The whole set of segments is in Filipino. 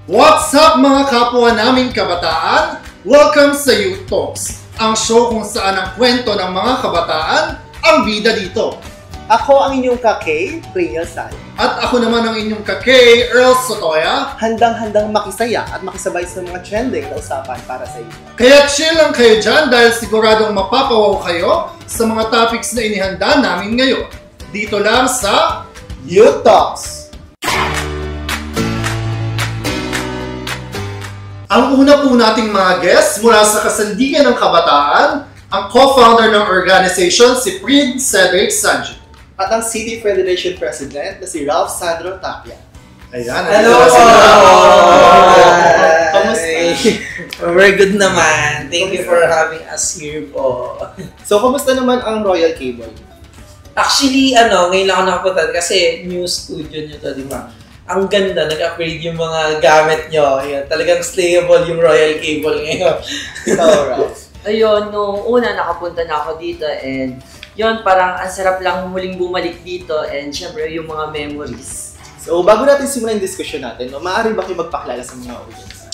What's up mga kapwa naming kabataan? Welcome sa Youth Talks, ang show kung saan ang kwento ng mga kabataan ang bida dito. Ako ang inyong ka-K, Prinel Sal. At ako naman ang inyong ka-K, Earl Sotoya. Handang-handang makisaya at makisabay sa mga trending na usapan para sa inyo. Kaya chill lang kayo dyan dahil siguradong mapapawaw kayo sa mga topics na inihanda namin ngayon. Dito lang sa Youth Talks. Ang una po nating mga guests mula sa Kasandigan ng Kabataan, ang co-founder ng organization si Prince Cedric Sanji. At ang City Federation President na si Ralph Sandro Tapia. Ayan. Hello! Kamusta? We're good naman. Thank you for having us here po. So, kamusta naman ang Royal Cable? Actually, ngayon lang ako nakapunta kasi new studio nyo to, di ba? Ang ganda, nag-upgrade yung mga gamit nyo. Yan, talagang stable yung Royal Cable ngayon. Ikaw, Ralph. Ayun, nung una nakapunta na ako dito and yun, parang ang sarap lang muling bumalik dito and syempre yung mga memories. So, bago natin simulan yung discussion natin, maaari ba kayo magpakilala sa mga audience?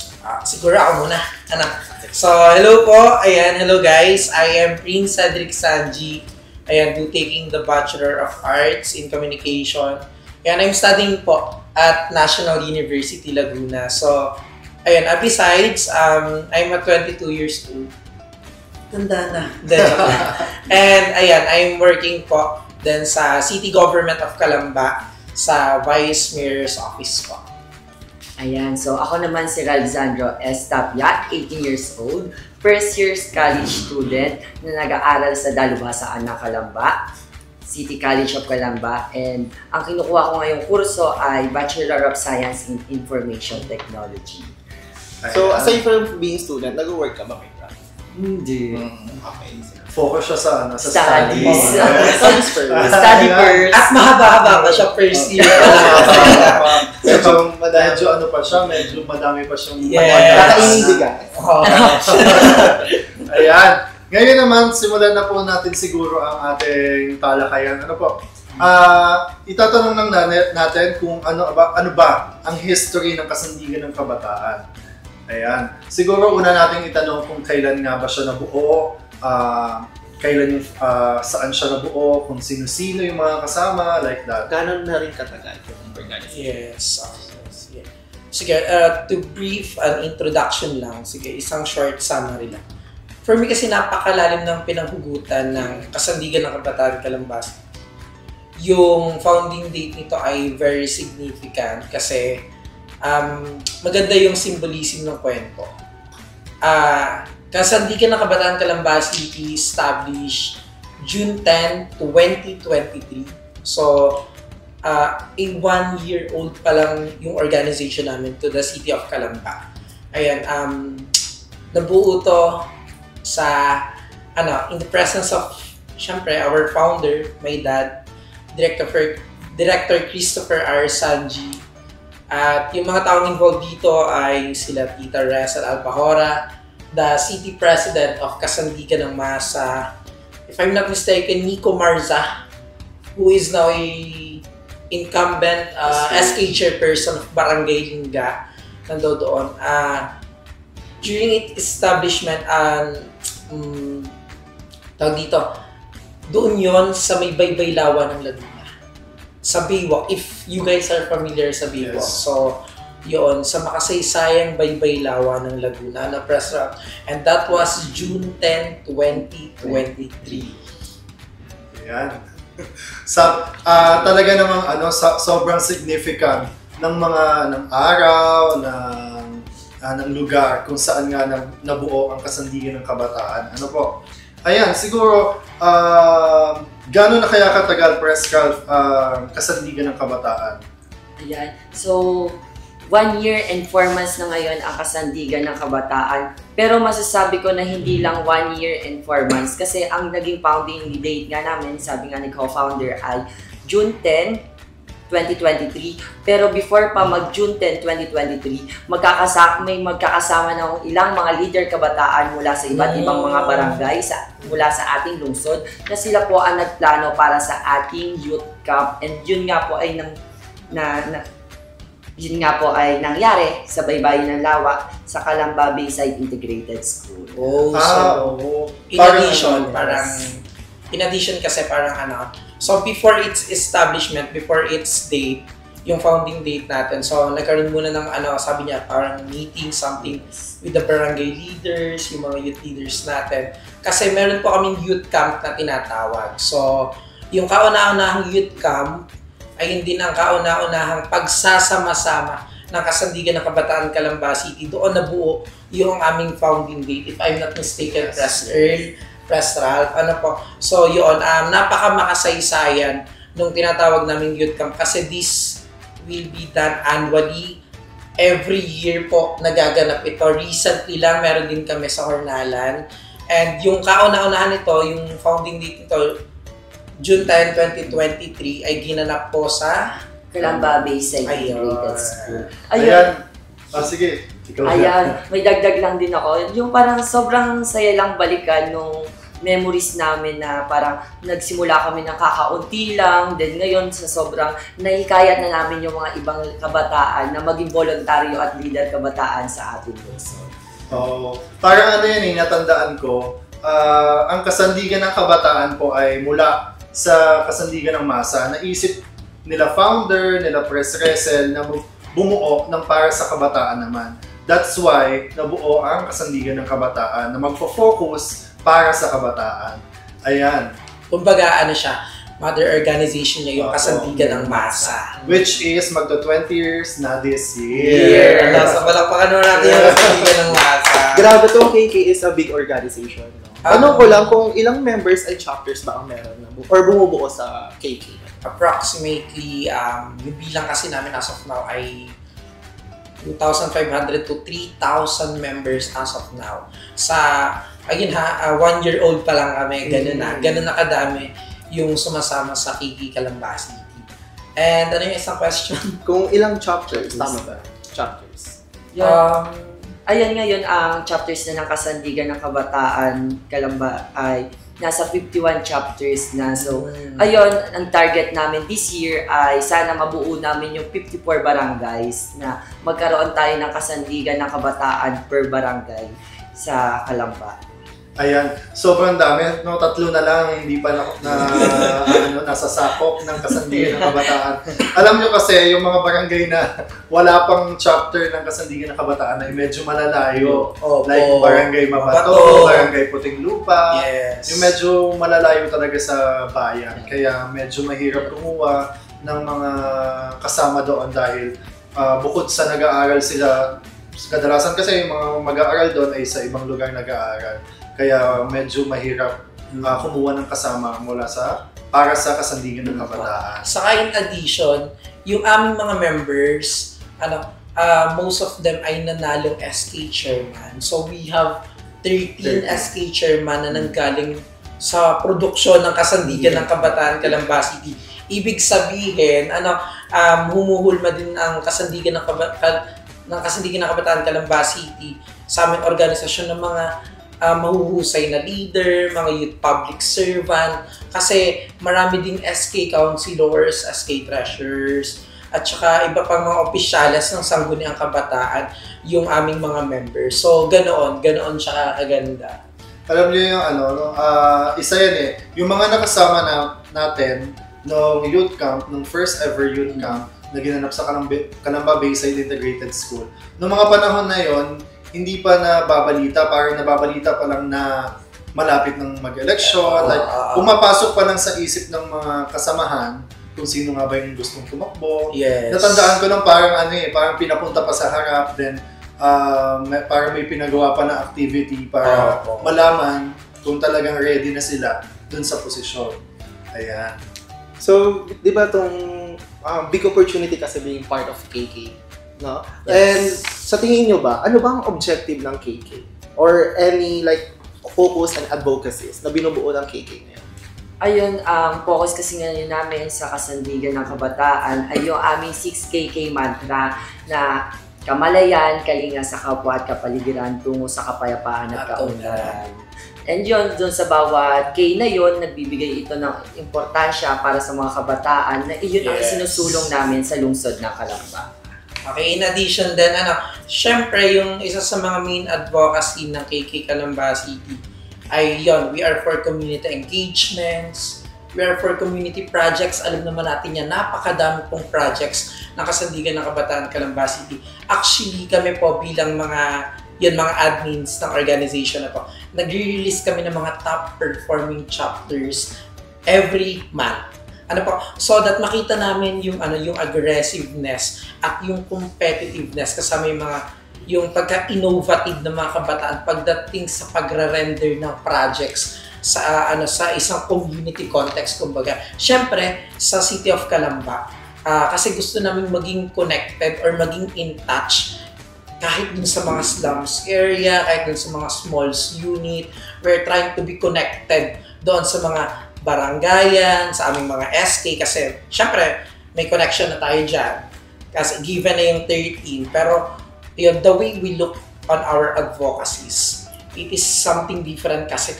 Siguro ako muna, anak. So, hello po. Ayan, hello guys. I am Prince Cedric Sanji. Ayan, taking the Bachelor of Arts in Communication. Ayan, I'm studying po at National University Laguna. So, ayan, besides, I'm a 22 years old. Tanda na. And ayan, I'm working po then sa City Government of Calamba sa Vice Mayor's Office po. Ayan, so ako naman si Alexandro S. Tapia, 18 years old, first year's college student na nag-aaral sa Dalubhasa ng Calamba, City College of Calamba, and ang kinukuha ko ngayong kurso ay Bachelor of Science in Information Technology. So, aside from being student, nag-work ka ba kayo? Hindi. Okay. Focus siya sa Studies. Studies first. Study first. At mahaba-haba pa siya first year. medyo ano pa siya, medyo madami pa siyang Kakainibigan. Ayan. Ngayon naman, simulan na po natin siguro ang ating talakayan. Ano po? Itatanong lang natin kung ano ba ang history ng Kasandigan ng Kabataan. Ayan. Siguro una nating itanong kung kailan nga ba siya nabuo, saan siya nabuo, kung sino-sino yung mga kasama, like that. Ganon na rin katagal yung organization? Yes. Yeah. Sige, to brief an introduction lang, sige, isang short summary lang. For me kasi napakalalim ng pinanghugutan ng Kasandigan ng Kabataan Calambas. Yung founding date nito ay very significant kasi maganda yung symbolism ng kwento. Kasandigan ng Kabataan Calambas City established June 10, 2023. So, a 1-year-old pa lang yung organization namin to the City of Calamba. Ayan, nabuo to sa, in the presence of, syempre, our founder, my dad, Director Christopher R. Sanji. At yung mga taong involved dito ay sila Tita Reza Alpahora, the City President of Kasandigan ng Masa, if I'm not mistaken, Nico Marza, who is now a incumbent SK Chairperson of Barangay Linga, nando doon. During its establishment, tawag dito, doon yon sa may Baybaylawan ng Laguna. Sa Baywalk, if you guys are familiar sa Baywalk. Yes. So, yun, sa makasaysayang Baybaylawan ng Laguna na press route. And that was June 10, 2023. Ayan. Talaga namang sobrang significant ng araw, ng lugar kung saan nga nabuo ang Kasandigan ng Kabataan. Ano po? Ayan, siguro gano'n na kaya katagal, Prescal, Kasandigan ng Kabataan? Ayan. So, 1 year and 4 months na ngayon ang Kasandigan ng Kabataan. Pero masasabi ko na hindi lang 1 year and 4 months kasi ang naging founding date nga namin, sabi nga ni co-founder, ay June 10, 2023. Pero before pa mag-June 10, 2023, may magkakasama ng ilang mga leader kabataan mula sa iba't ibang mga barangay mula sa ating lungsod na sila po ang nagplano para sa ating youth camp. And yun nga po ay yun nga po ay nangyari sa Baybayin ng Lawa sa Calamba Bayside Integrated School. Oh, Oo. in Parang addition, ano, in addition kasi parang so before its establishment, before its date, yung founding date natin, so nagkaroon muna ng sabi niya, parang meeting, something with the barangay leaders, yung mga youth leaders natin. Kasi meron po kaming youth camp na tinatawag. So, yung kauna-unahang youth camp ay hindi ng kauna-unahang pagsasama-sama ng Kasandigan ng Kabataan Calamba City. Doon nabuo yung aming founding date, if I'm not mistaken, Press Ralph, So yun, napaka-makasaysayan nung tinatawag naming youth camp kasi this will be done annually. Every year po nagaganap ito. Recently lang, meron din kami sa Hornalan. And yung kauna-unahan nito, yung founding date nito, June 10, 2023, ay ginanap po sa Calamba Bayside Ayun. Integrated School. Ayan. Sige. Ikaw Ayan, may dagdag lang din ako. Yung parang sobrang saya lang balikan nung memories namin na parang nagsimula kami ng kakaunti lang. Then ngayon sa sobrang nahikayat na namin yung mga ibang kabataan na maging voluntaryo at leader kabataan sa ating lungsod. Parang natandaan ko, ang Kasandigan ng Kabataan po ay mula sa Kasandigan ng Masa. Naisip nila founder, nila Press Resel na bumuo ng para sa kabataan naman. That's why nabuo ang Kasandigan ng Kabataan na magfo-focus para sa kabataan. Ayan. Kumbaga, siya, mother organization niya, yung Kasandigan ng Masa. Which is magto 20 years na this year. So, palakpakan naman natin yung Kasandigan ng Masa. Grabe to, KK is a big organization. No? Tanong ko lang kung ilang members and chapters ba ang meron na or bumubuo sa KK? Approximately, yung bilang kasi namin as of now ay 2,500 to 3,000 members as of now. Sa, 1-year-old pa lang kami, ganun na kadami yung sumasama sa KK Calamba City. And yung isang question? Kung ilang chapters, tama ba? Chapters. Ayan ngayon ang chapters na ng Kasandigan ng Kabataan Calamba ay nasa 51 chapters na. So, ayun, ang target namin this year ay sana mabuo namin yung 54 barangays na magkaroon tayo ng Kasandigan ng Kabataan per barangay sa Calamba. Ayan, sobrang dami. No, 3 na lang, hindi pa nasasakop ng Kasandigan ng Kabataan. Alam nyo kasi, yung mga barangay na wala pang chapter ng Kasandigan ng Kabataan ay medyo malalayo. Like Barangay Mabato, Barangay Puting Lupa. Yes. Yung medyo malalayo talaga sa bayan. Kaya medyo mahirap kumuha ng mga kasama doon dahil bukod sa nag-aaral sila, kadalasan kasi yung mga mag-aaral doon ay sa ibang lugar nag-aaral. Kaya medyo mahirap kumuha ng kasama mula para sa Kasandigan ng Kabataan. Saka in addition, yung aming mga members, most of them ay nanalong SK chairman. So we have 13 SK chairman na nanggaling sa produksyon ng Kasandigan ng Kabataan Calamba City. Ibig sabihin, humuhulma din ang Kasandigan ng Kabataan Calamba City sa aming organisasyon ng mga mahuhusay na leader, mga youth public servant, kasi marami ding SK councilors, SK treasurers, at saka iba pang mga opisyales ng Sangguniang Kabataan, yung aming mga members. So, ganoon siya kaganda. Alam niyo yung isa yan yung mga nakasama natin nung youth camp, nung first ever youth camp na ginanap sa Calamba Bayside Integrated School. Noong mga panahon na yon, hindi pa nababalita, parang nababalita pa lang na malapit ng mag-election, like pumapasok pa lang sa isip ng mga kasamahan kung sino nga ba yung gustong tumakbo. Yes. Natandaan ko lang parang parang pinapunta pa sa harap, then parang may pinagawa pa na activity para malaman kung talagang ready na sila dun sa posisyon. Ayan. So, di ba itong big opportunity kasi being part of KK? No? Yes. And sa tingin nyo ba, ano ba ang objective ng KK? Or any focus and advocacies na binubuo ng KK ngayon? Ayun, ang focus kasi ngayon namin sa Kasandigan ng Kabataan ay yung aming 6KK mantra na kamalayan, kalinga sa kapwa at kapaligiran tungo sa kapayapaan at kaunlaran. And yun, doon sa bawat K na yun, nagbibigay ito ng importansya para sa mga kabataan na iyon ang sinusulong namin sa lungsod ng Calamba. Okay, in addition din, syempre yung isa sa mga main advocacy ng KK Calamba City ay yon, we are for community engagements, we are for community projects. Alam naman natin yan, napakadami pong projects ng Kasandigan ng Kabataan Calamba City. Actually, kami po bilang mga admins ng organization na to, nagre-release kami ng mga top performing chapters every month. So that makita namin yung aggressiveness at yung competitiveness kasama yung pagka-innovative ng mga kabataan pagdating sa pagre-render ng projects sa isang community context, kumbaga. Syempre sa City of Calamba, kasi gusto namin maging connected or maging in touch kahit dun sa mga slums area, kahit dun sa mga small unit. We're trying to be connected doon sa mga barangayan, sa aming mga SK, kasi syempre may connection na tayo dyan kasi given na yung 13, pero yun, the way we look on our advocacies, it is something different kasi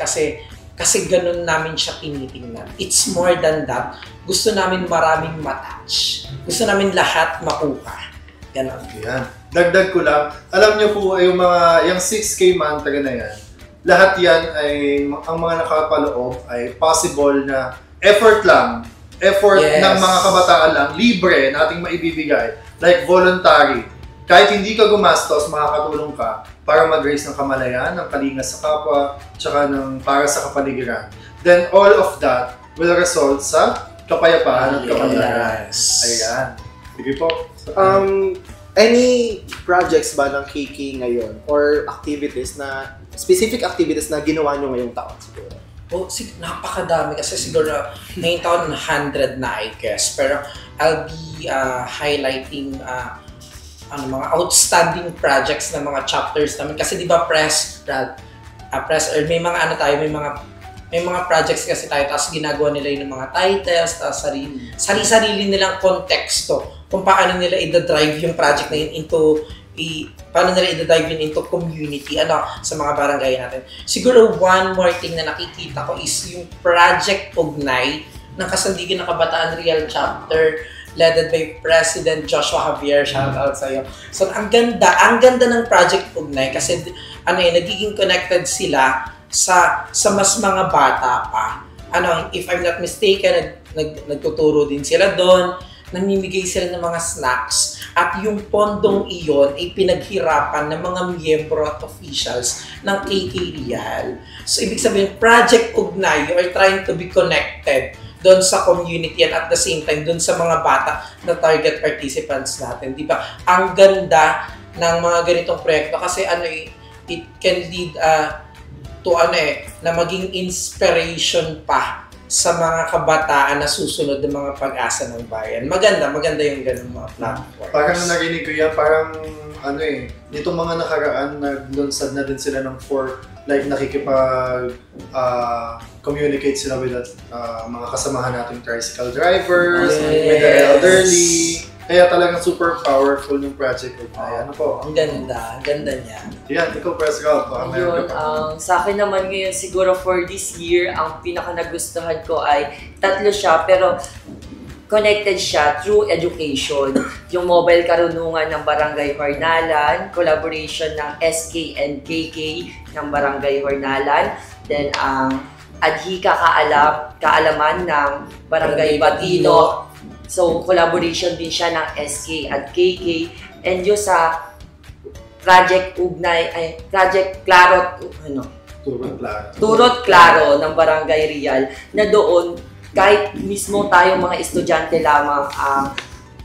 ganun namin siya tinitingnan. It's more than that. Gusto namin maraming matouch. Gusto namin lahat makuha. Ganun. Yan. Dagdag ko lang, alam niyo po yung 6K mantaga na yan, lahat yan ay, ang mga nakapaloob ay possible na effort Yes. ng mga kabataan lang, libre nating maibibigay, like voluntary. Kahit hindi ka gumastos, makakatulong ka para mag-raise ng kamalayan, ng kalinga sa kapwa, tsaka para sa kapaligiran. Then all of that will result sa kapayapaan at kamalayan. Yes. Ayan. Sige po. Any projects ba ng KK ngayon or specific activities na ginawa nyo ngayong taon siguro? Napakadami kasi siguro ngayong taon 100 na I guess. Pero I'll be highlighting mga outstanding projects ng mga chapters namin. Kasi di ba press or may mga may mga projects kasi tayo, tapos ginagawa nila yung mga titles, tapos sarili nilang konteksto kung paano nila i-drive yung project na yun into community, sa mga barangay natin. Siguro one more thing na nakikita ko is yung Project Ugnay ng Kasandigan ng Kabataan Real Chapter led by President Joshua Javier. Shout out sa'yo. So, ang ganda ng Project Ugnay kasi nagiging connected sila sa mas mga bata pa. If I'm not mistaken, nagtuturo din sila doon, namimigay sila ng mga snacks, at yung pondong iyon ay pinaghirapan ng mga miyembro at officials ng KK Real. So, ibig sabihin, Project Ugnay, you are trying to be connected doon sa community and at the same time doon sa mga bata na target participants natin. Di ba? Ang ganda ng mga ganitong proyekto kasi it can lead to na maging inspiration pa sa mga kabataan na susunod ng mga pag-asa ng bayan. Maganda yung ganung mga platforms. Parang narinig ko yan, parang nitong mga nakaraan, naglunsad na din sila ng communicate sila with mga kasamahan nating tricycle drivers, with the elderly. Kaya talagang super powerful yung project ko. Ano po? Ang ganda niya. Yan, ikaw press out. Sa akin naman ngayon siguro for this year, ang pinaka nagustuhan ko ay tatlo siya, pero connected siya through education. Yung mobile karunungan ng Barangay Hornalan, collaboration ng SK and KK ng Barangay Hornalan, then ang Adhika Kaalaman ng Barangay Batino. So, collaboration din siya ng SK at KK. And yung sa Project Ugnay, Project Claro, Turot Claro ng Barangay Real, na doon, kahit mismo tayo mga estudyante lamang,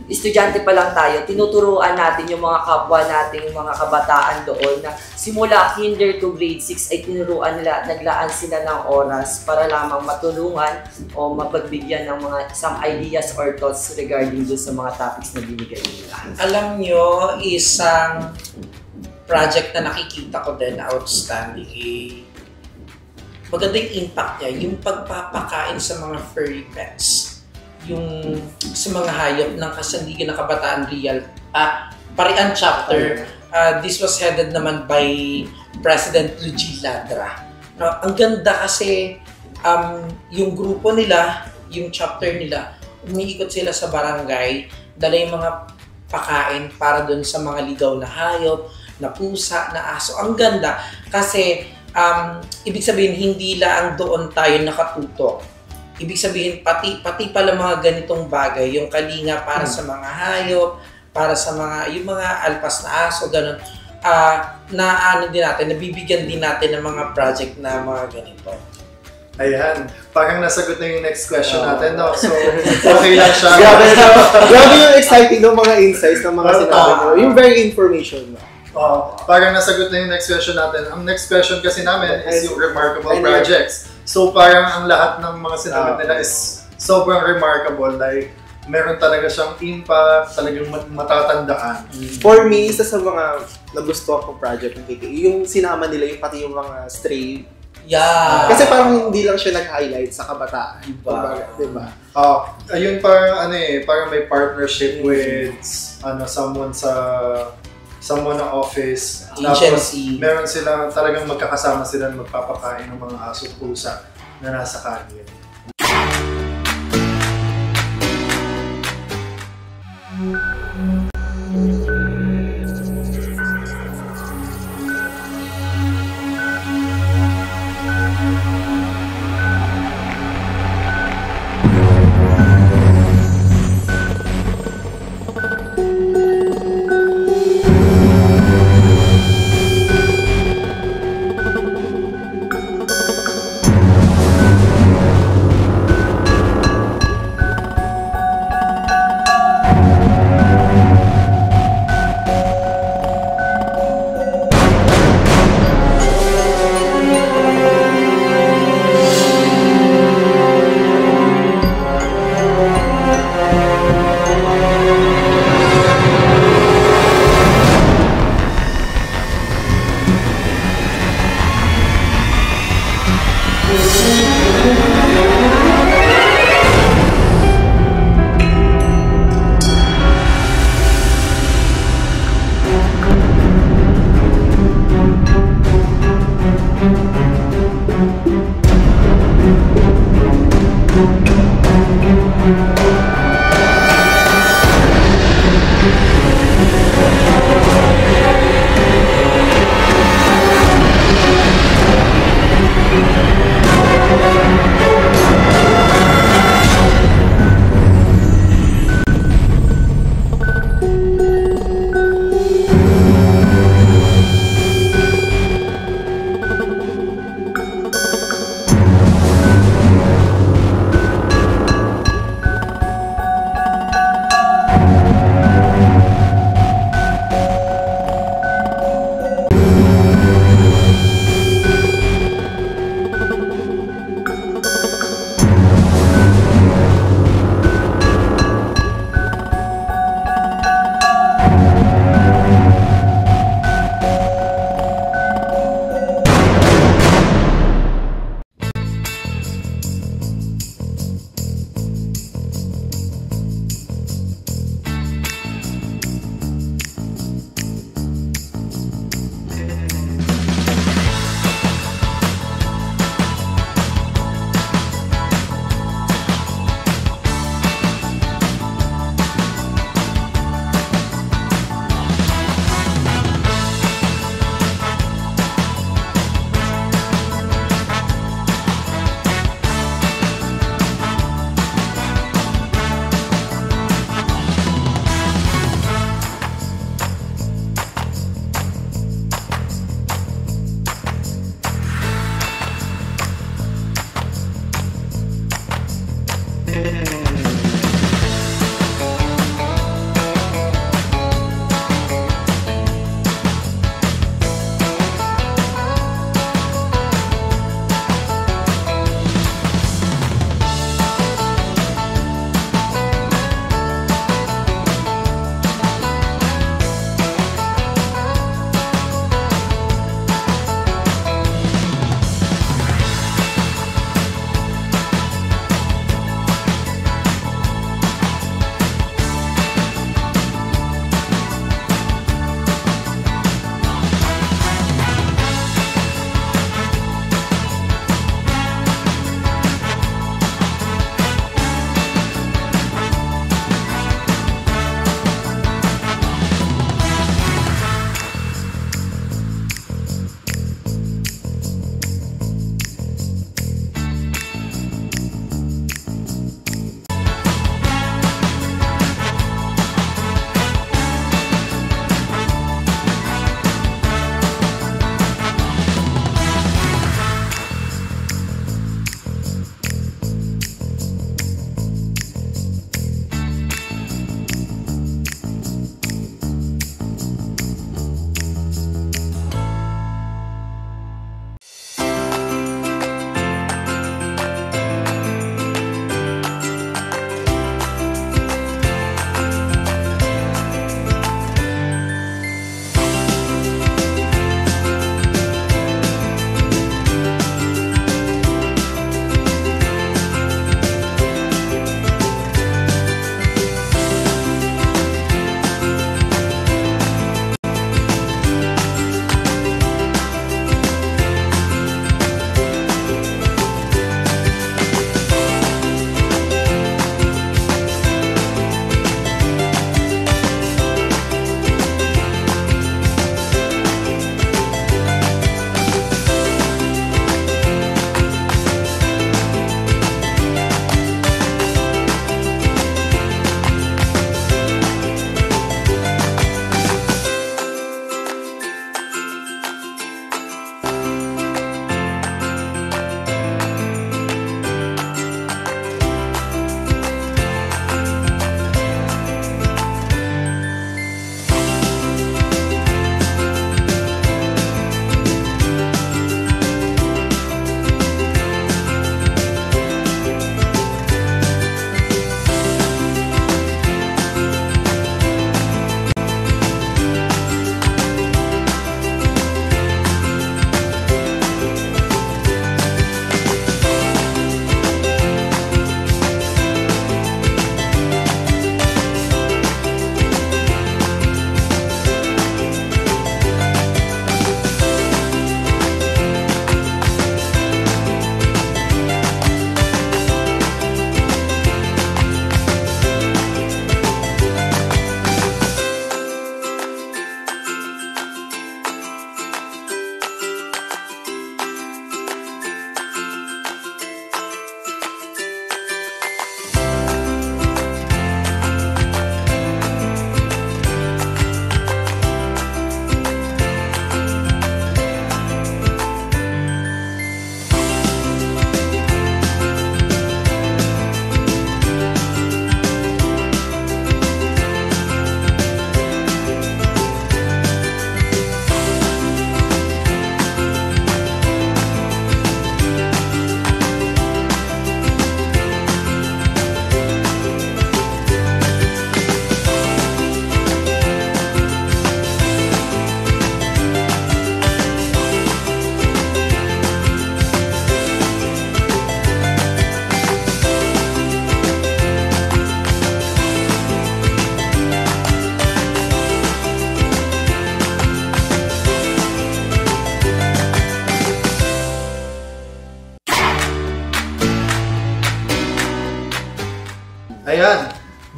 estudyante pa lang tayo, tinuturuan natin yung mga kapwa nating mga kabataan doon na simula kinder to grade 6 ay tinuruan nila, naglaan sila ng oras para lamang matulungan o mapagbigyan ng mga some ideas or thoughts regarding doon sa mga topics na binigay nila. Alam nyo, isang project na nakikita ko din outstanding, maganda yung impact niya, yung pagpapakain sa mga furry pets. Yung sa mga hayop ng Kasandigan ng Kabataan Real Parian Chapter. This was headed naman by President Luigi Ladra. Ang ganda kasi yung grupo nila, yung chapter nila, umiikot sila sa barangay, dala yung mga pakain para dun sa mga ligaw na hayop, na pusa, na aso. Ang ganda kasi ibig sabihin hindi lang doon tayo nakatutok. Ibig sabihin pati pala mga ganitong bagay, yung kalinga para sa mga hayop, para sa yung mga alpas na aso, ganun. Na din natin, nabibigyan din natin ng mga project na mga ganito. Ayan, parang nasagot na yung next question natin, no? So, okay lang siya. Grabe yung exciting ng mga insights ng mga sinabi mo. Yung very information mo. Parang nasagot na yung next question natin. Ang next question kasi namin is yung remarkable projects. So, parang ang lahat ng mga sinabi nila is sobrang remarkable. Like, meron talaga siyang impact, talagang matatandaan. For me, isa sa mga nagustuhan kong project ng KK, yung sinama nila yung pati yung mga stray. Yeah. Kasi parang hindi lang siya nag-highlight sa kabataan. Diba? Ayun parang parang may partnership with someone na office. Agency. Tapos meron silang talagang magkakasama sila na magpapakain ng mga aso pusa na nasa kanyo.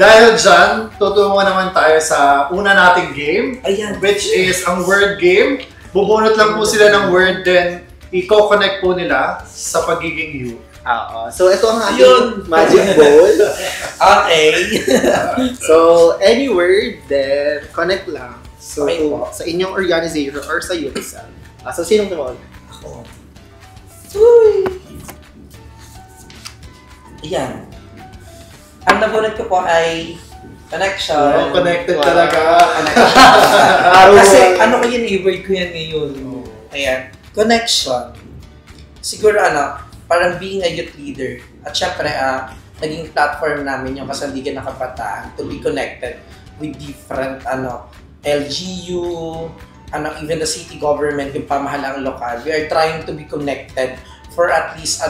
Dahil dyan, tutungo naman tayo sa una nating game, Ayan. which is ang word game. Bubunot lang po sila ng word, then i-connect po nila sa pagiging you. Oo. So, ito ang Yun. ating magic ball. Okay. So, any word, then connect lang. So, Okay po. sa inyong organization or sa youth cell. So, sinong tumawag? Ako. Uy! Ayan. Ang nabunot ko po ay connection. Connected Wow. talaga. Kasi ano ko yun, word ko yan ngayon. Ayan. Connection. Siguro parang being a youth leader. At syempre, naging platform namin yung Kasandigan ng Kabataan to be connected with different LGU, even the city government, yung pamahalaang lokal. We are trying to be connected for at least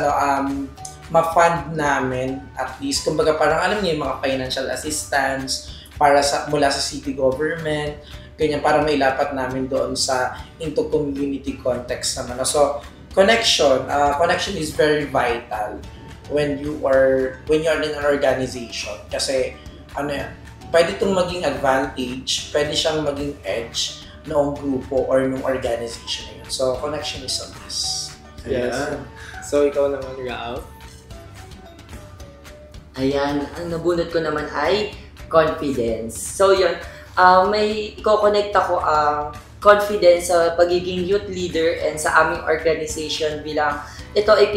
ma-fund namin at least, kumbaga parang alam niyo yung mga financial assistance mula sa city government, ganyan, para mailapat namin doon sa into community context naman. So, connection is very vital when you are in an organization, kasi pwede itong maging advantage, pwede siyang maging edge noong grupo or noong organization na yun. So, connection is a must. Yes. So, ikaw naman, Ralph. Ayan, ang nabunot ko naman ay confidence. So yun, may i-connect ako ang confidence sa pagiging youth leader and sa aming organization bilang ito ay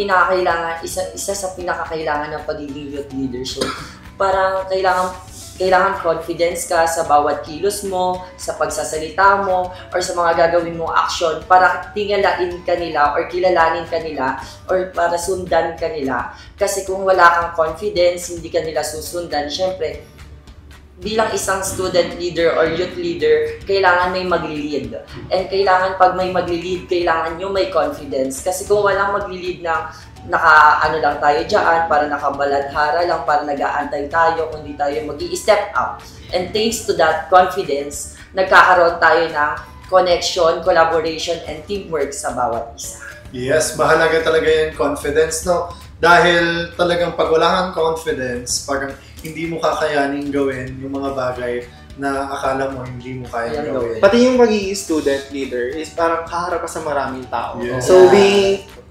isa sa pinakakailangan ng pagiging youth leader. So parang kailangan confidence ka sa bawat kilos mo, sa pagsasalita mo, or sa mga gagawin mong action para tingalain ka nila or kilalanin ka nila or para sundan ka nila. Kasi kung wala kang confidence, hindi ka nila susundan, syempre, bilang isang student leader or youth leader, kailangan may mag-lead. And kailangan pag may mag-lead, kailangan nyo may confidence. Kasi kung walang mag-lead ng lang tayo dyan, para nakabaladhara lang, para nag-aantay tayo, kundi tayo mag-i-step up. And thanks to that confidence, nagkakaroon tayo ng connection, collaboration, and teamwork sa bawat isa. Yes, mahalaga talaga yung confidence, no? Dahil talagang pag wala kang confidence, parang hindi mo kakayanin gawin yung mga bagay na akala mo hindi mo kaya gawin. Pati yung pagiging student leader is parang kaharap ka sa maraming tao. Yes. So,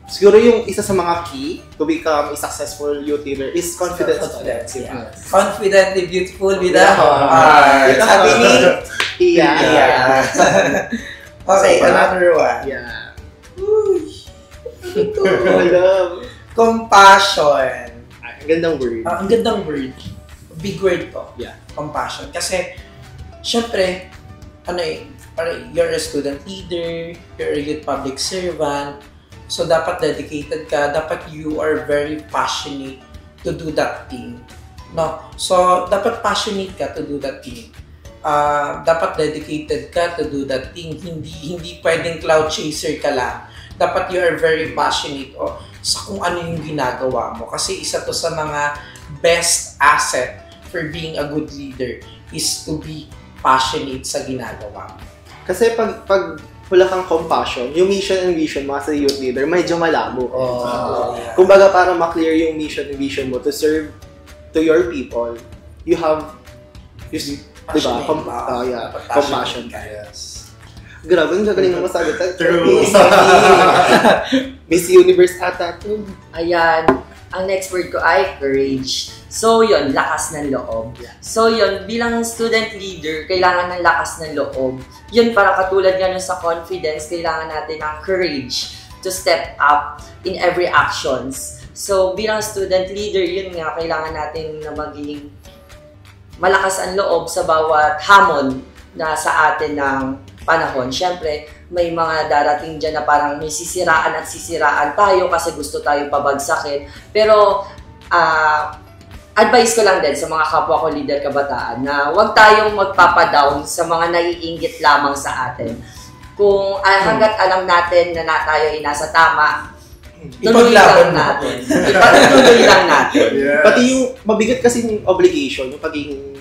siguro yung isa sa mga key to become a successful youth leader is confidence. Confidence, yeah. Confidently beautiful with a Yeah. heart. Sabi ni Yeah. Okay, So, another one. Yeah. Ito. Love. Compassion. Ang gandang word. Ang gandang word. Big word to. Yeah. Compassion. Kasi, syempre, you're a student leader, you're a youth public servant, so dapat dedicated ka, dapat you are very passionate to do that thing. No? So, dapat passionate ka to do that thing. Dapat dedicated ka to do that thing. Hindi pwedeng cloud chaser ka lang. Dapat you are very passionate sa kung ano yung ginagawa mo. Kasi isa to sa mga best asset for being a good leader is to be passionate sa ginagawa mo. Kasi pag wala kang compassion, yung mission and vision mo as a youth leader, medyo malabo. Yeah. Kumbaga, para ma-clear yung mission and vision mo to serve to your people, you have, diba? Compassion. Yes. Grabe, ang gagaling mo masagot. True. Miss Universe ata to. Ayan, ang next word ko ay courage. So yun, lakas ng loob. So yun, bilang student leader, kailangan ng lakas ng loob. Yun, para katulad nga nun sa confidence, kailangan natin ng courage to step up in every actions. So bilang student leader, yun nga, kailangan natin na maging malakas ang loob sa bawat hamon na sa atin ng panahon. Siyempre, may mga darating dyan na parang may sisiraan at sisiraan tayo kasi gusto tayo pabagsakin. Pero, advice ko lang din sa mga kapwa ko leader kabataan na huwag tayong magpapadown sa mga naiinggit lamang sa atin. Kung hanggat alam natin na tayo ay nasa tama, tuloy lang natin. Ipatuloy lang natin. Yes. Pati yung mabigat kasi yung obligation, yung pagiging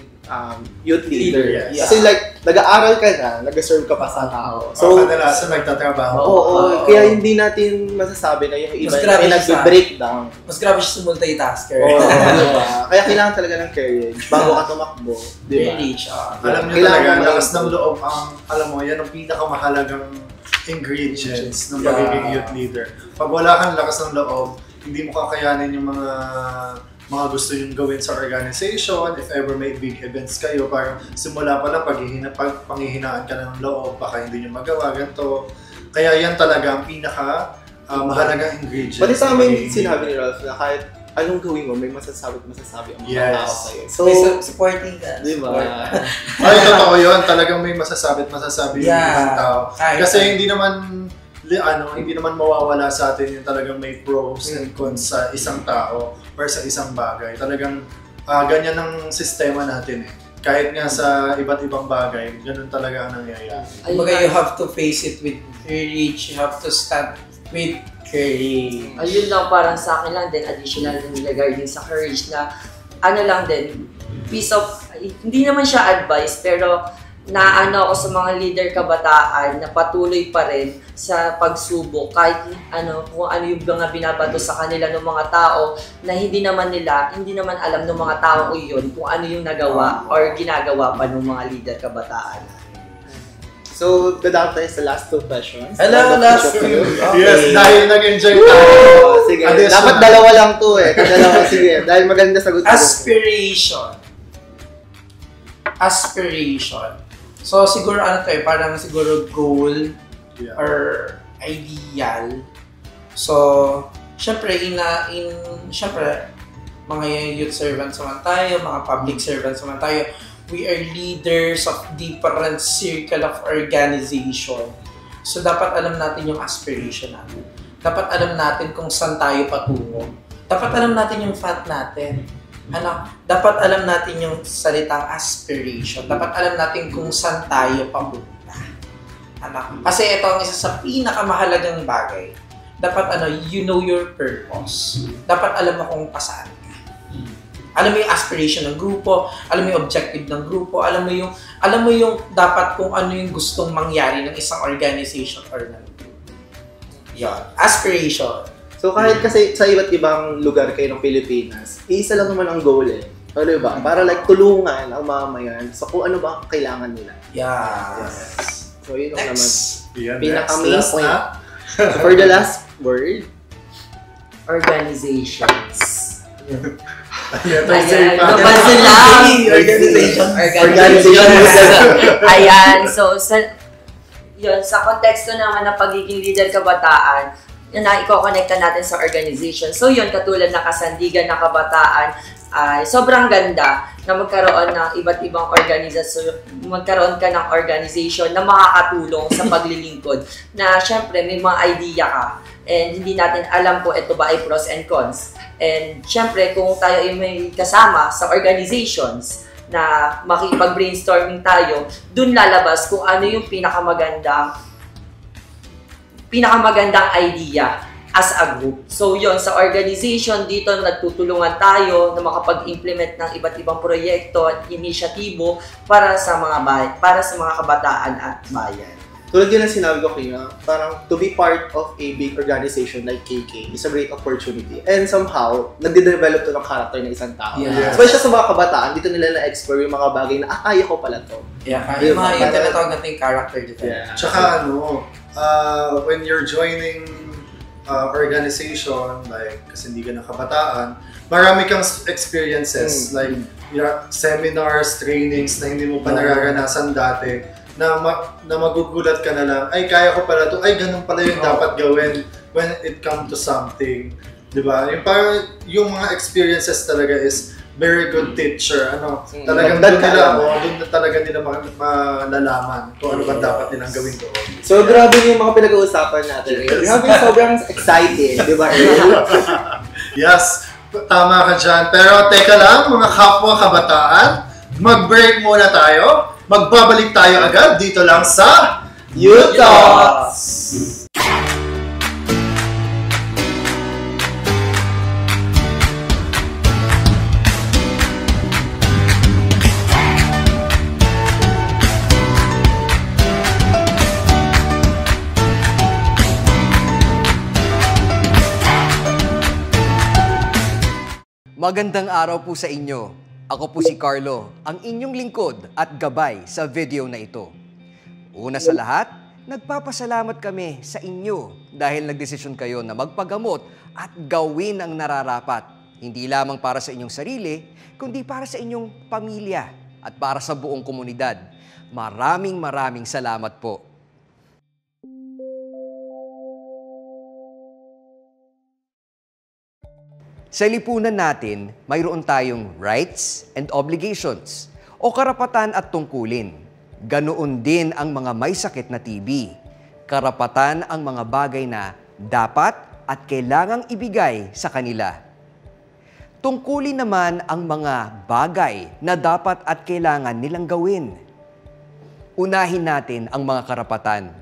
youth leader. Yes. Kasi like, nag-aaral ka na, nag-serve ka pa sa tao. So, So, kadalasan nagtatrabaho. oo, kaya hindi natin masasabi na yung iba Mas grabe ay siya nag-breakdown. Mas grabe siya sa multitasker. Oo, diba? Kaya kailangan talaga ng courage bago ka tumakbo. Diba? Really, Alam niyo Kailangan talaga, may- lakas ng loob alam mo, yan ang pinakamahalagang ingredients ng pagiging youth leader. Pag wala kang lakas ng loob, hindi mo kakayanin yung mga gusto yung gawin sa organization. If ever may big events kayo, parang simula pa lang panghihinaan ka ng loob, baka hindi nyo magawa, ganito. Kaya yan talaga ang mahalagang ingredients. Pati sa amin, ng sinabi ni Ralph na kahit anong gawin mo, may masasabi ang mga Yes. tao sa'yo. So, May supporting ka. diba? Ay, totoo yun. Talagang may masasabi yung ibang tao. Kasi hindi naman mawawala sa atin yung talagang may pros and cons sa isang tao or sa isang bagay. Talagang ganyan ang sistema natin eh. Kahit nga sa iba't ibang bagay, ganun talaga ang nangyayari. Kumbaga, you have to face it with courage. You have to stand with courage. Ayun lang, parang sa akin lang din, additional din regarding sa courage na lang din, piece of, hindi naman siya advice, pero naano ako sa mga leader kabataan na patuloy pa rin sa pagsubok kahit kung ano yung mga binabato sa kanila ng mga tao na hindi naman alam ng mga tao yun kung ano yung nagawa or ginagawa pa ng mga leader kabataan. So, dadaan tayo sa last 2 questions. Hello, last two. Yes, dahil nag-enjoy tayo. Sige, Additional. dapat dalawa lang to eh. Dalawa, sige. Dahil maganda sagot. Aspiration. So, siguro parang siguro goal Yeah. or ideal. So, syempre, syempre, mga youth servants naman tayo, mga public servants naman tayo, we are leaders of different circle of organization. So, dapat alam natin yung aspiration natin. Dapat alam natin kung saan tayo patungo. Dapat alam natin yung path natin. Dapat alam natin yung salitang aspiration. Dapat alam natin kung saan tayo papunta. Kasi ito ang isa sa pinakamahalagang bagay. Dapat you know your purpose. Dapat alam mo kung pasaan ka. Alam mo yung aspiration ng grupo, alam mo yung objective ng grupo, alam mo yung dapat kung ano yung gustong mangyari ng isang organization or ng grupo. Yan. Aspiration. So, kahit kasi sa iba't ibang lugar kayo ng Pilipinas, isa lang naman ang goal eh. O, diba? Para like tulungan ang mamamayan sa kung ano ba ang kailangan nila. Yes. So, yun ang naman. Yan, Pinaka-main next. point. Na. So, for the last word, Organizations. Ayan, Ayan, pa. napansin lang. Organization. Ayan, so sa konteksto naman ng pagiging leader kabataan, na i-connecta natin sa organization. So yun, katulad ng kasandigan ng kabataan, ay sobrang ganda na magkaroon ng iba't ibang organisasyon, magkaroon ka ng organization na makakatulong sa paglilingkod. Na syempre may mga idea ka and hindi natin alam kung ito ba ay pros and cons. And syempre kung tayo ay may kasama sa organizations na makipag-brainstorming tayo, dun lalabas kung ano yung pinakamagandang idea as a group. So yun, sa organization dito nagtutulungan tayo na makapag-implement ng iba't ibang proyekto at inisyatibo para sa mga kabataan at bayan. tulad yun ang sinabi ko kayo, parang to be part of a big organization like KK is a great opportunity. And somehow, nagde-develop to ng character ng isang tao. Yeah. Especially sa mga kabataan, dito nila na-explore yung mga bagay na, kaya ko pala to. Yeah, yung mga tinatawag natin yung character development. Tsaka when you're joining organization like Kasandigan ng Kabataan, marami kang experiences like seminars, trainings na hindi mo pa nararanasan dati na magugulat ka na lang, ay kaya ko pala to, ay ganun pala yung dapat gawin when it comes to something. Diba? Yung parang yung mga experiences talaga is very good teacher. Talagang doon na talaga nila malalaman kung ano ba dapat nilang gawin doon. So, grabe yung mga pinag-uusapan natin. Grabe, sobrang excited, di ba? Yes, tama ka dyan. Pero teka lang, mga kapwa kabataan, mag-break muna tayo. Magbabalik tayo agad dito lang sa Youth Talks! Magandang araw po sa inyo. Ako po si Carlo, ang inyong lingkod at gabay sa video na ito. Una sa lahat, nagpapasalamat kami sa inyo dahil nagdesisyon kayo na magpagamot at gawin ang nararapat. Hindi lamang para sa inyong sarili, kundi para sa inyong pamilya at para sa buong komunidad. Maraming salamat po. Sa lipunan natin, mayroon tayong rights and obligations o karapatan at tungkulin. Ganoon din ang mga may sakit na TB. Karapatan ang mga bagay na dapat at kailangang ibigay sa kanila. Tungkulin naman ang mga bagay na dapat at kailangan nilang gawin. Unahin natin ang mga karapatan.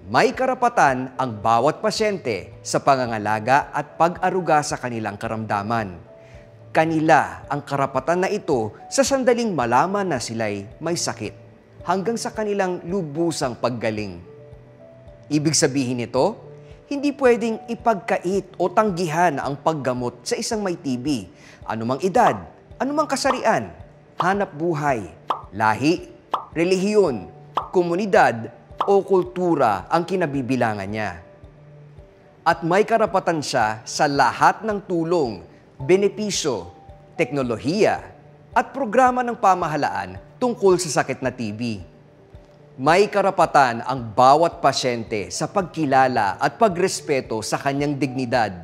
May karapatan ang bawat pasyente sa pangangalaga at pag-aruga sa kanilang karamdaman. Kanila ang karapatan na ito sa sandaling malaman na sila'y may sakit hanggang sa kanilang lubusang paggaling. Ibig sabihin nito, hindi pwedeng ipagkait o tanggihan ang paggamot sa isang may TB, anumang edad, anumang kasarian, hanap buhay, lahi, relihiyon, komunidad, o kultura ang kinabibilangan niya. At may karapatan siya sa lahat ng tulong, benepisyo, teknolohiya, at programa ng pamahalaan tungkol sa sakit na TB. May karapatan ang bawat pasyente sa pagkilala at pagrespeto sa kanyang dignidad.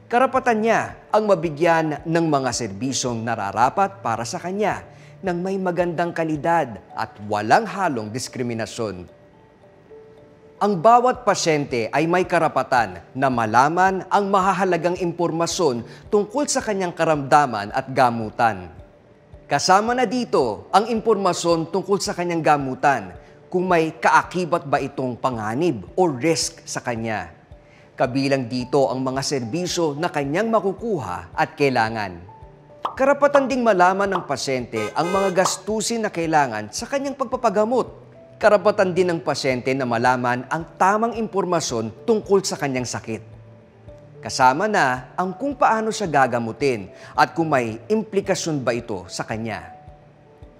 Karapatan niya ang mabigyan ng mga serbisyong nararapat para sa kanya ng may magandang kalidad at walang halong diskriminasyon. Ang bawat pasyente ay may karapatan na malaman ang mahahalagang impormasyon tungkol sa kanyang karamdaman at gamutan. Kasama na dito ang impormasyon tungkol sa kanyang gamutan, kung may kaakibat ba itong panganib o risk sa kanya. Kabilang dito ang mga serbisyo na kanyang makukuha at kailangan. Karapatan ding malaman ng pasyente ang mga gastusin na kailangan sa kanyang pagpapagamot. Karapatan din ng pasyente na malaman ang tamang impormasyon tungkol sa kanyang sakit. Kasama na ang kung paano siya gagamutin at kung may implikasyon ba ito sa kanya.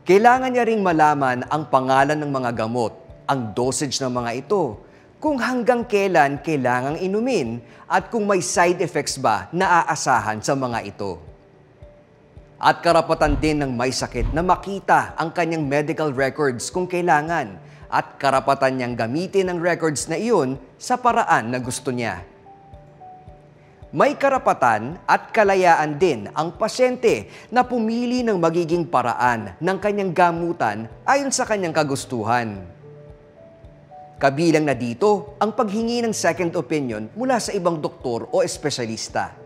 Kailangan niya ring malaman ang pangalan ng mga gamot, ang dosage ng mga ito, kung hanggang kailan kailangang inumin at kung may side effects ba na aasahan sa mga ito. At karapatan din ng may sakit na makita ang kanyang medical records kung kailangan at karapatan niyang gamitin ang records na iyon sa paraan na gusto niya. May karapatan at kalayaan din ang pasyente na pumili ng magiging paraan ng kanyang gamutan ayon sa kanyang kagustuhan. Kabilang na dito ang paghingi ng second opinion mula sa ibang doktor o espesyalista.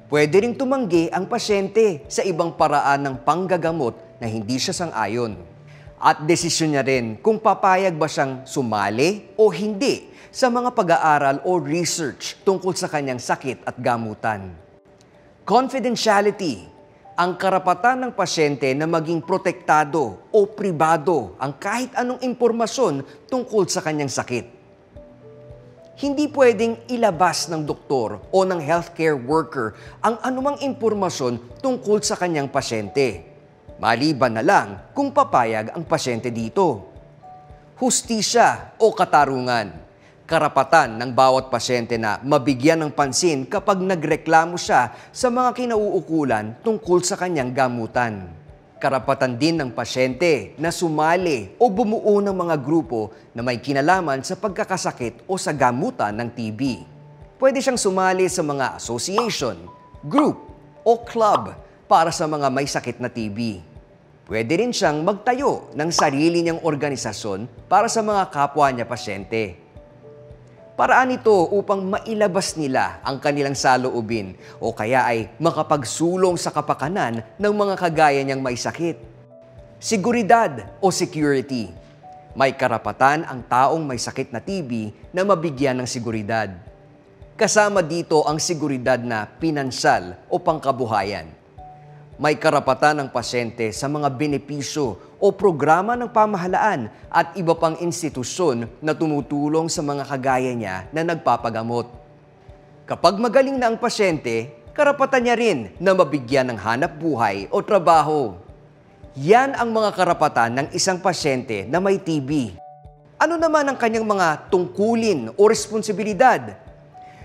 Pwede ring tumanggi ang pasyente sa ibang paraan ng panggagamot na hindi siya sang-ayon. At desisyon niya rin kung papayag ba siyang sumali o hindi sa mga pag-aaral o research tungkol sa kanyang sakit at gamutan. Confidentiality, ang karapatan ng pasyente na maging protektado o pribado ang kahit anong impormasyon tungkol sa kanyang sakit. Hindi pwedeng ilabas ng doktor o ng healthcare worker ang anumang impormasyon tungkol sa kanyang pasyente. Maliban na lang kung papayag ang pasyente dito. Hustisya o katarungan. Karapatan ng bawat pasyente na mabigyan ng pansin kapag nagreklamo siya sa mga kinauukulan tungkol sa kanyang gamutan. Karapatan din ng pasyente na sumali o bumuo ng mga grupo na may kinalaman sa pagkakasakit o sa gamutan ng TB. Pwede siyang sumali sa mga association, group o club para sa mga may sakit na TB. Pwede rin siyang magtayo ng sarili niyang organisasyon para sa mga kapwa niya pasyente. Paraan ito upang mailabas nila ang kanilang saloobin o kaya ay makapagsulong sa kapakanan ng mga kagaya niyang may sakit. Seguridad o security. May karapatan ang taong may sakit na TB na mabigyan ng seguridad. Kasama dito ang seguridad na pinansyal o pangkabuhayan. May karapatan ng pasyente sa mga benepisyo o programa ng pamahalaan at iba pang institusyon na tumutulong sa mga kagaya niya na nagpapagamot. Kapag magaling na ang pasyente, karapatan niya rin na mabigyan ng hanap buhay o trabaho. Yan ang mga karapatan ng isang pasyente na may TB. Ano naman ang kanyang mga tungkulin o responsibilidad?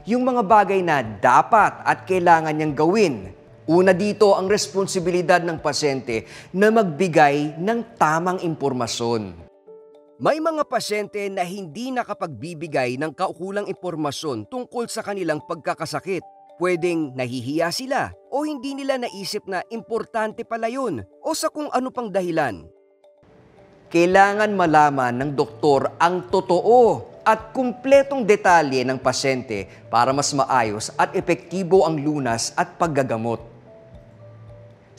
Yung mga bagay na dapat at kailangan niyang gawin. Una dito ang responsibilidad ng pasyente na magbigay ng tamang impormasyon. May mga pasyente na hindi nakapagbibigay ng kaukulang impormasyon tungkol sa kanilang pagkakasakit. Pwedeng nahihiya sila o hindi nila naisip na importante pala yun o sa kung ano pang dahilan. Kailangan malaman ng doktor ang totoo at kumpletong detalye ng pasyente para mas maayos at epektibo ang lunas at paggagamot.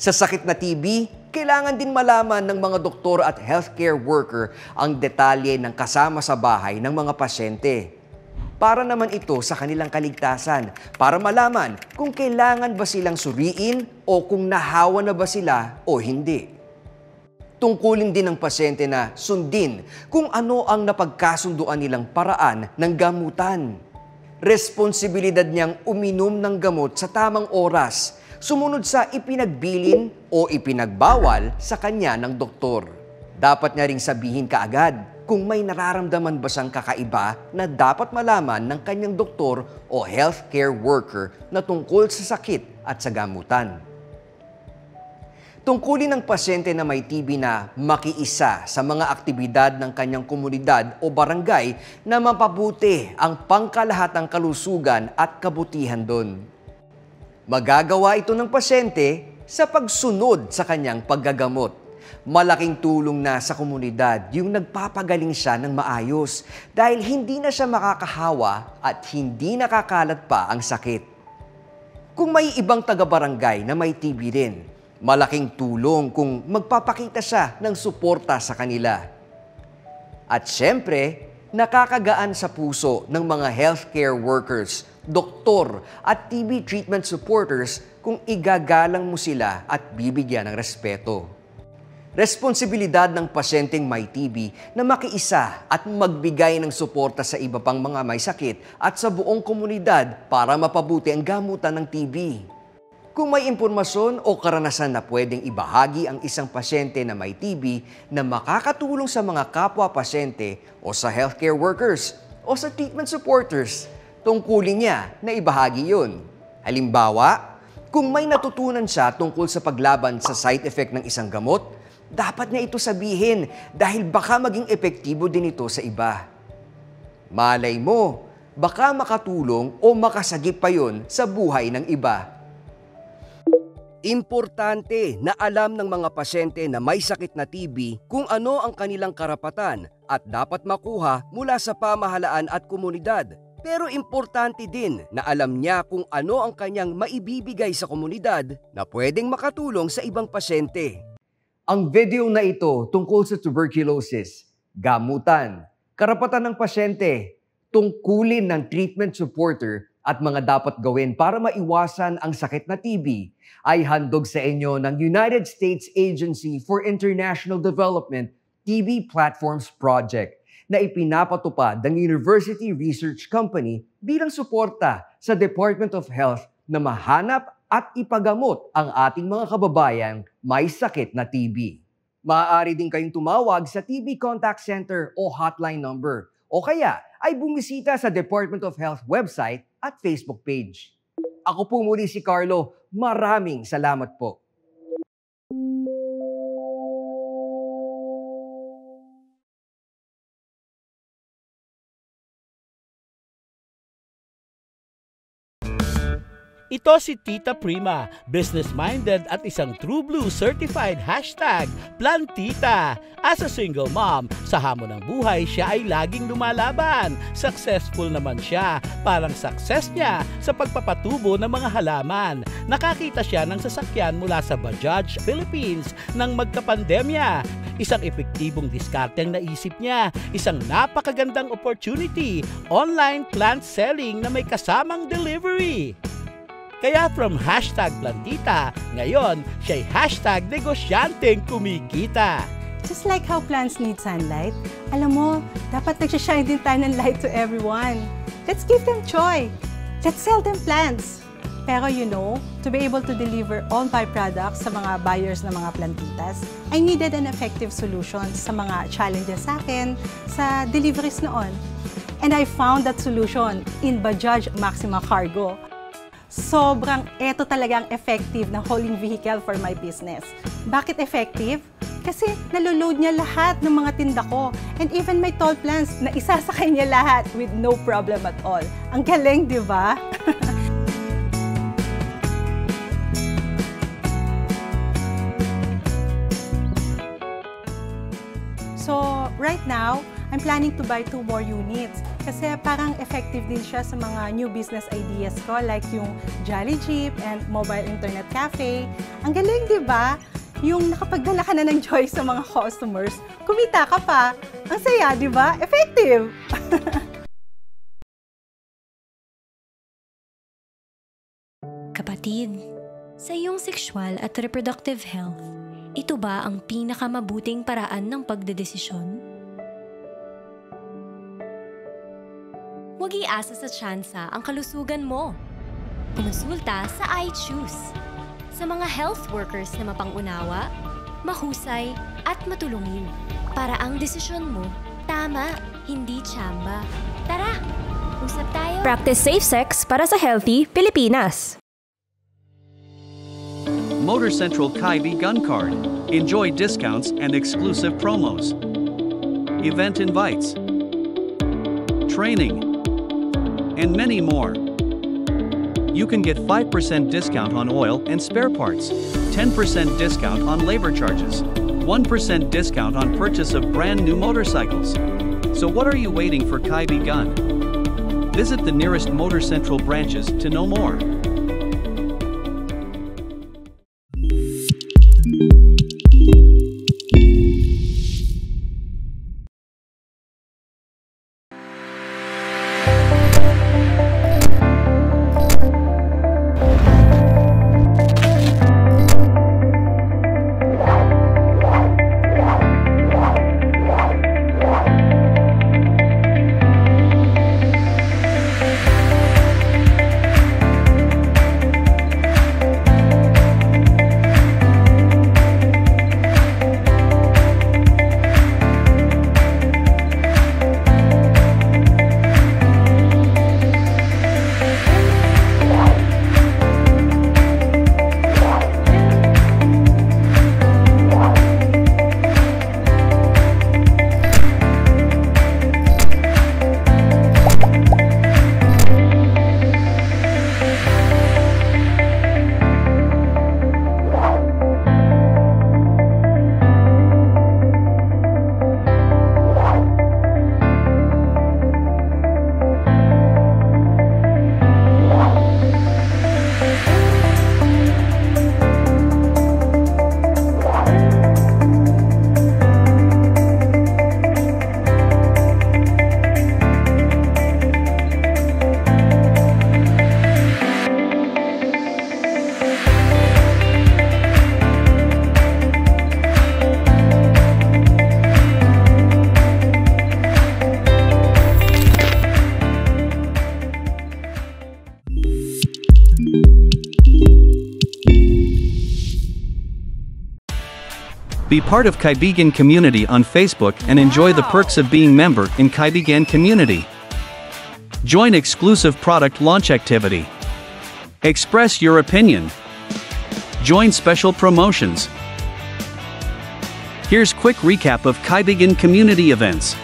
Sa sakit na TB, kailangan din malaman ng mga doktor at healthcare worker ang detalye ng kasama sa bahay ng mga pasyente. Para naman ito sa kanilang kaligtasan, para malaman kung kailangan ba silang suriin o kung nahawa na ba sila o hindi. Tungkulin din ng pasyente na sundin kung ano ang napagkasunduan nilang paraan ng gamutan. Responsibilidad niyang uminom ng gamot sa tamang oras, sumunod sa ipinagbilin o ipinagbawal sa kanya ng doktor. Dapat niya ring sabihin kaagad kung may nararamdaman ba siyang kakaiba na dapat malaman ng kanyang doktor o healthcare worker na tungkol sa sakit at sa gamutan. Tungkulin ng pasyente na may TB na makiisa sa mga aktibidad ng kanyang komunidad o barangay na mapabuti ang pangkalahatang kalusugan at kabutihan doon. Magagawa ito ng pasyente sa pagsunod sa kanyang paggagamot. Malaking tulong na sa komunidad yung nagpapagaling siya ng maayos dahil hindi na siya makakahawa at hindi nakakalat pa ang sakit. Kung may ibang taga-barangay na may TB rin, malaking tulong kung magpapakita siya ng suporta sa kanila. At syempre, nakakagaan sa puso ng mga healthcare workers, doktor at TB treatment supporters kung igagalang mo sila at bibigyan ng respeto. Responsibilidad ng pasyenteng may TB na makiisa at magbigay ng suporta sa iba pang mga may sakit at sa buong komunidad para mapabuti ang gamutan ng TB. Kung may impormasyon o karanasan na pwedeng ibahagi ang isang pasyente na may TB na makakatulong sa mga kapwa-pasyente o sa healthcare workers o sa treatment supporters, tungkulin niya na ibahagi yun. Halimbawa, kung may natutunan siya tungkol sa paglaban sa side effect ng isang gamot, dapat niya ito sabihin dahil baka maging epektibo din ito sa iba. Malay mo, baka makatulong o makasagip pa yun sa buhay ng iba. Importante na alam ng mga pasyente na may sakit na TB kung ano ang kanilang karapatan at dapat makuha mula sa pamahalaan at komunidad. Pero importante din na alam niya kung ano ang kanyang maibibigay sa komunidad na pwedeng makatulong sa ibang pasyente. Ang video na ito tungkol sa tuberculosis, gamutan, karapatan ng pasyente, tungkulin ng treatment supporter at mga dapat gawin para maiwasan ang sakit na TB ay handog sa inyo ng United States Agency for International Development TB Platforms Project na ipinapatupad ng University Research Company bilang suporta sa Department of Health na mahanap at ipagamot ang ating mga kababayang may sakit na TB. Maaari din kayong tumawag sa TB Contact Center o hotline number o kaya ay bumisita sa Department of Health website at Facebook page. Ako po muli si Carlo. Maraming salamat po. Ito si Tita Prima, business-minded at isang True Blue certified #PlanTita. As a single mom, sa hamon ng buhay, siya ay laging lumalaban. Successful naman siya, parang success niya sa pagpapatubo ng mga halaman. Nakakita siya ng sasakyan mula sa Bajaj Philippines nang magkapandemya. Isang epektibong diskarteng naisip niya, isang napakagandang opportunity, online plant selling na may kasamang delivery. Kaya from #PlanTita, ngayon siya'y #negosyanteng kumikita. Just like how plants need sunlight, alam mo, dapat nagsashine din tayo ng light to everyone. Let's give them joy. Let's sell them plants. Pero to be able to deliver all my products sa mga buyers ng mga plantitas, I needed an effective solution sa mga challenges sa akin sa deliveries noon. And I found that solution in Bajaj Maxima Cargo. Ito talagang effective na hauling vehicle for my business. Bakit effective? Kasi naloload niya lahat ng mga tinda ko. And even my tall plants, na isasakay niya lahat with no problem at all. Ang galing, di ba? So, right now, I'm planning to buy 2 more units kasi parang effective din siya sa mga new business ideas ko like yung Jolly Jeep and mobile internet cafe. Ang galing, di ba? Yung nakapagdala ka na ng joy sa mga customers, kumita ka pa. Ang saya, di ba? Effective! Kapatid, sa iyong sexual at reproductive health, ito ba ang pinakamabuting paraan ng pagdedesisyon? Huwag iasa sa tsansa ang kalusugan mo. Kumonsulta sa iChoose. Sa mga health workers na mapangunawa, mahusay at matulungin. Para ang desisyon mo, tama, hindi tsamba. Tara, usap tayo. Practice safe sex para sa healthy Pilipinas. Motor Central Kaibi Gun Card. Enjoy discounts and exclusive promos. Event invites. Training. And many more. You can get 5% discount on oil and spare parts, 10% discount on labor charges, 1% discount on purchase of brand new motorcycles. So what are you waiting for, Kaibi Gun? Visit the nearest Motor Central branches to know more. Be part of Kaibigan Community on Facebook and enjoy the perks of being member in Kaibigan Community. Join exclusive product launch activity. Express your opinion. Join special promotions. Here's quick recap of Kaibigan Community events.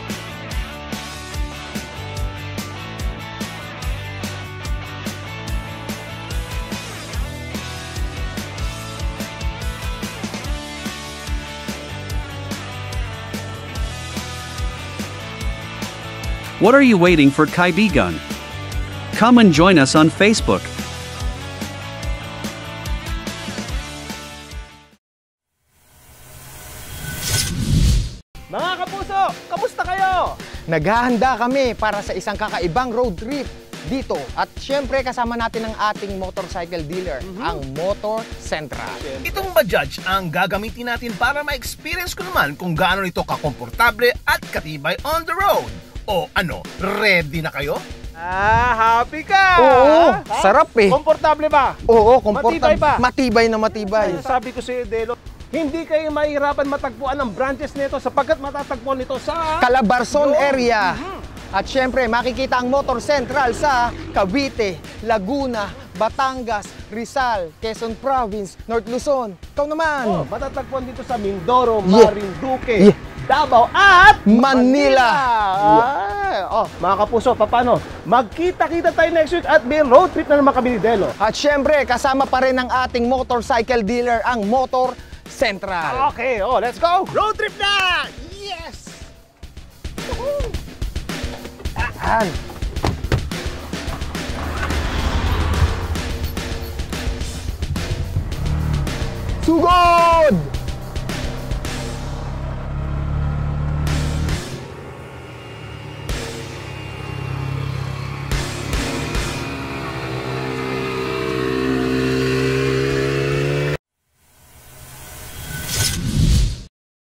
What are you waiting for, Kaibigan? Come and join us on Facebook. Mga kapuso, kamusta kayo? Naghahanda kami para sa isang kakaibang road trip dito. At syempre kasama natin ang ating motorcycle dealer, ang Motor Central. Itong Bajaj ang gagamitin natin para ma-experience ko naman kung gaano ito kakomportable at katibay on the road. O ano, ready na kayo? Happy ka! Oo, sarap eh. Komportable ba? Oo, komportable. Matibay ba? Matibay na matibay. Sabi ko sa'yo, Delo, hindi kayo mahirapan matagpuan ang branches nito sapagkat matatagpuan nito sa Calabarzon area. At syempre, makikita ang Motor Central sa Cavite, Laguna, Batangas, Rizal, Quezon Province, North Luzon. Ikaw naman. Matatagpuan dito sa Mindoro, Yeah. Marinduque, Davao at Manila. Mga kapuso, paano? Magkita-kita tayo next week at may road trip na naman kami ni Delo. At syempre, kasama pa rin ang ating motorcycle dealer, ang Motor Central. Okay, let's go! Road trip na! Yes! Yan. Sugod!